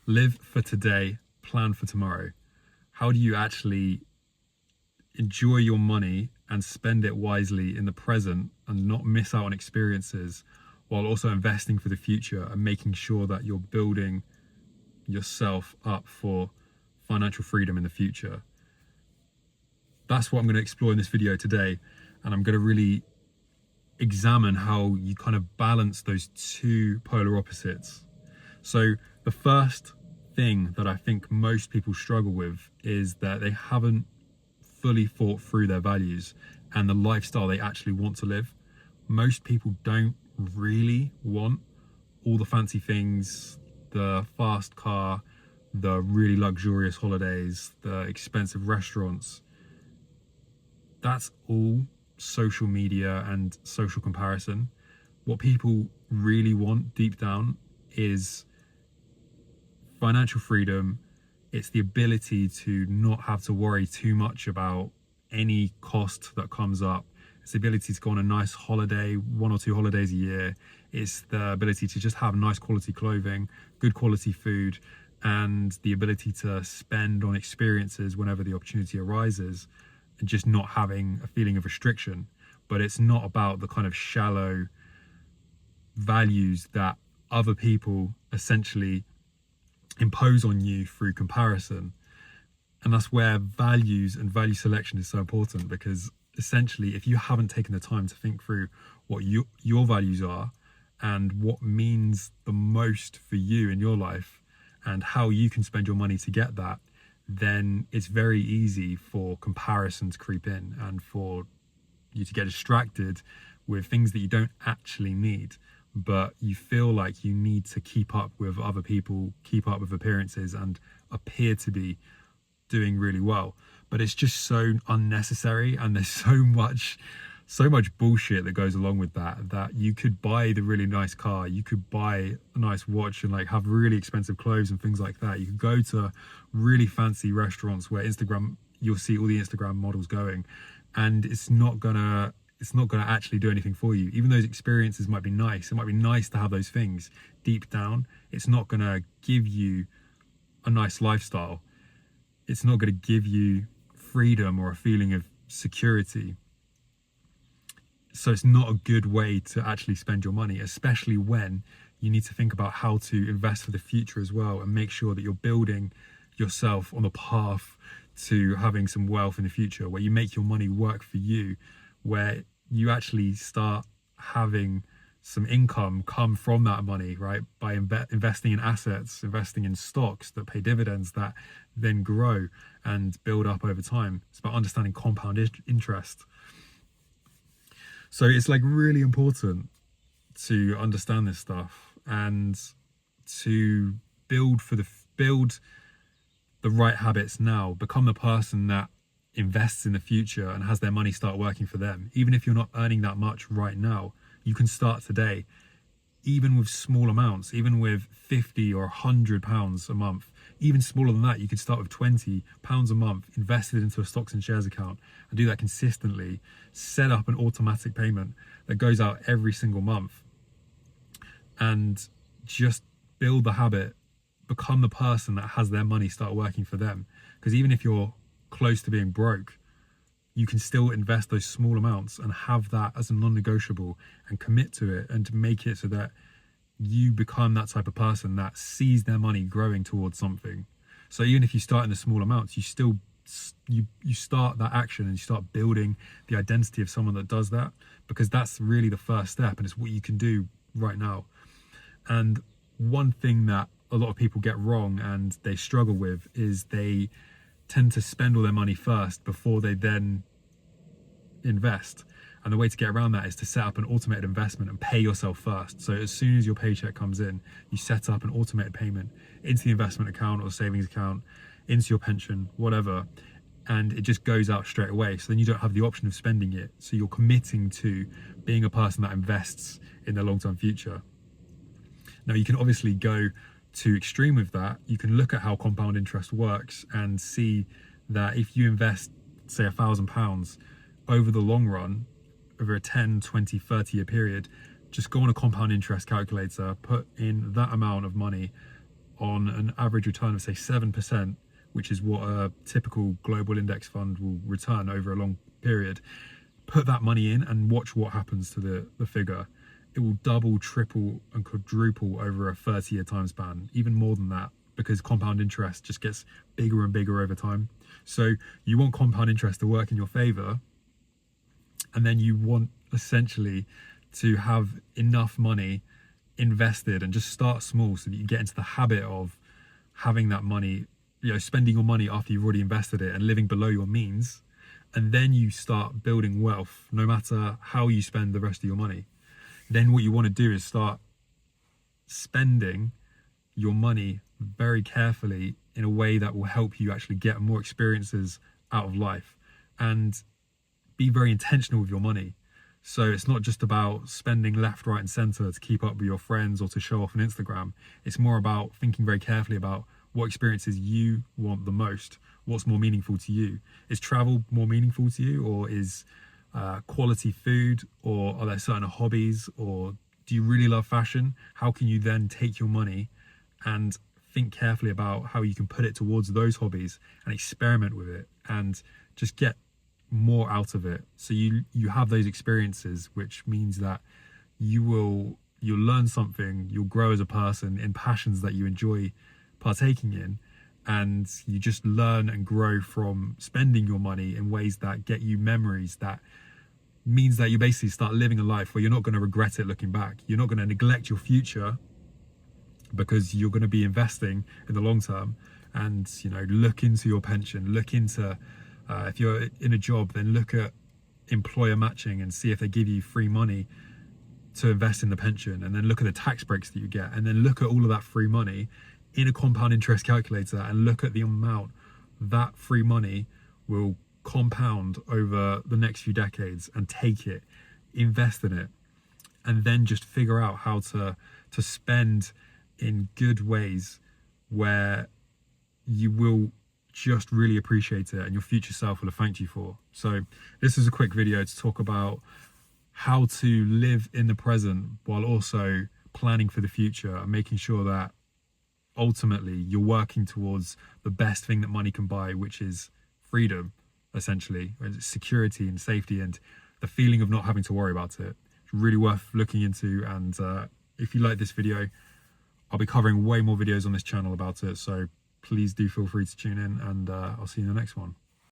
Live for today, plan for tomorrow. How do you actually enjoy your money and spend it wisely in the present and not miss out on experiences while also investing for the future and making sure that you're building yourself up for financial freedom in the future? That's what I'm going to explore in this video today, and I'm going to really examine how you kind of balance those two polar opposites. So the first thing that I think most people struggle with is that they haven't fully thought through their values and the lifestyle they actually want to live. Most people don't really want all the fancy things, the fast car, the really luxurious holidays, the expensive restaurants. That's all social media and social comparison. What people really want deep down is financial freedom. It's the ability to not have to worry too much about any cost that comes up. It's the ability to go on a nice holiday, 1 or 2 holidays a year. It's the ability to just have nice quality clothing, good quality food, and the ability to spend on experiences whenever the opportunity arises, and just not having a feeling of restriction. But it's not about the kind of shallow values that other people essentially impose on you through comparison. And that's where values and value selection is so important, because essentially if you haven't taken the time to think through what your values are and what means the most for you in your life and how you can spend your money to get that, then it's very easy for comparison to creep in and for you to get distracted with things that you don't actually need, but you feel like you need to keep up with other people, keep up with appearances, and appear to be doing really well. But it's just so unnecessary, and there's so much bullshit that goes along with that you could buy the really nice car, you could buy a nice watch and like have really expensive clothes and things like that. You could go to really fancy restaurants where you'll see all the Instagram models going, and it's not gonna actually do anything for you. Even those experiences might be nice, it might be nice to have those things, deep down it's not gonna give you a nice lifestyle. It's not gonna give you freedom or a feeling of security. So it's not a good way to actually spend your money, especially when you need to think about how to invest for the future as well, and make sure that you're building yourself on the path to having some wealth in the future, where you make your money work for you, where you actually start having some income come from that money, right? By investing in assets, investing in stocks that pay dividends that then grow and build up over time. It's about understanding compound interest. So it's like really important to understand this stuff and to build the right habits now, become the person that invests in the future and has their money start working for them. Even if you're not earning that much right now, you can start today, even with small amounts, even with 50 or 100 pounds a month. Even smaller than that, you could start with 20 pounds a month invested into a stocks and shares account and do that consistently. Set up an automatic payment that goes out every single month and just build the habit. Become the person that has their money start working for them. Because even if you're close to being broke, you can still invest those small amounts and have that as a non-negotiable and commit to it, and to make it so that you become that type of person that sees their money growing towards something. So even if you start in the small amounts, you still you start that action and you start building the identity of someone that does that, because that's really the first step, and it's what you can do right now. And one thing that a lot of people get wrong and they struggle with is they tend to spend all their money first before they then invest. And the way to get around that is to set up an automated investment and pay yourself first. So as soon as your paycheck comes in, you set up an automated payment into the investment account or savings account, into your pension, whatever, and it just goes out straight away. So then you don't have the option of spending it. So you're committing to being a person that invests in their long-term future. Now, you can obviously go to extreme with that. You can look at how compound interest works and see that if you invest, say, £1,000 over the long run, over a 10, 20, 30 year period, just go on a compound interest calculator, put in that amount of money on an average return of say 7%, which is what a typical global index fund will return over a long period, put that money in and watch what happens to the figure. It will double, triple, and quadruple over a 30-year time span, even more than that, because compound interest just gets bigger and bigger over time. So you want compound interest to work in your favor, and then you want essentially to have enough money invested and just start small so that you get into the habit of having that money, spending your money after you've already invested it and living below your means. And then you start building wealth no matter how you spend the rest of your money. Then what you want to do is start spending your money very carefully in a way that will help you actually get more experiences out of life, and be very intentional with your money. So it's not just about spending left, right, and center to keep up with your friends or to show off on Instagram. It's more about thinking very carefully about what experiences you want the most. What's more meaningful to you? Is travel more meaningful to you, or is quality food, or are there certain hobbies, or do you really love fashion? How can you then take your money and think carefully about how you can put it towards those hobbies and experiment with it and just get more out of it? So you have those experiences, which means that you'll learn something, you'll grow as a person in passions that you enjoy partaking in, and you just learn and grow from spending your money in ways that get you memories. That means that you basically start living a life where you're not going to regret it looking back. You're not going to neglect your future because you're going to be investing in the long term. And look into your pension, look into if you're in a job, then look at employer matching and see if they give you free money to invest in the pension, and then look at the tax breaks that you get, and then look at all of that free money in a compound interest calculator and look at the amount that free money will compound over the next few decades, and take it, invest in it, and then just figure out how to spend in good ways where you will just really appreciate it and your future self will have thanked you for. So this is a quick video to talk about how to live in the present while also planning for the future and making sure that ultimately you're working towards the best thing that money can buy, which is freedom, essentially, security and safety, and the feeling of not having to worry about it. It's really worth looking into. And if you like this video, I'll be covering way more videos on this channel about it, so please do feel free to tune in, and I'll see you in the next one.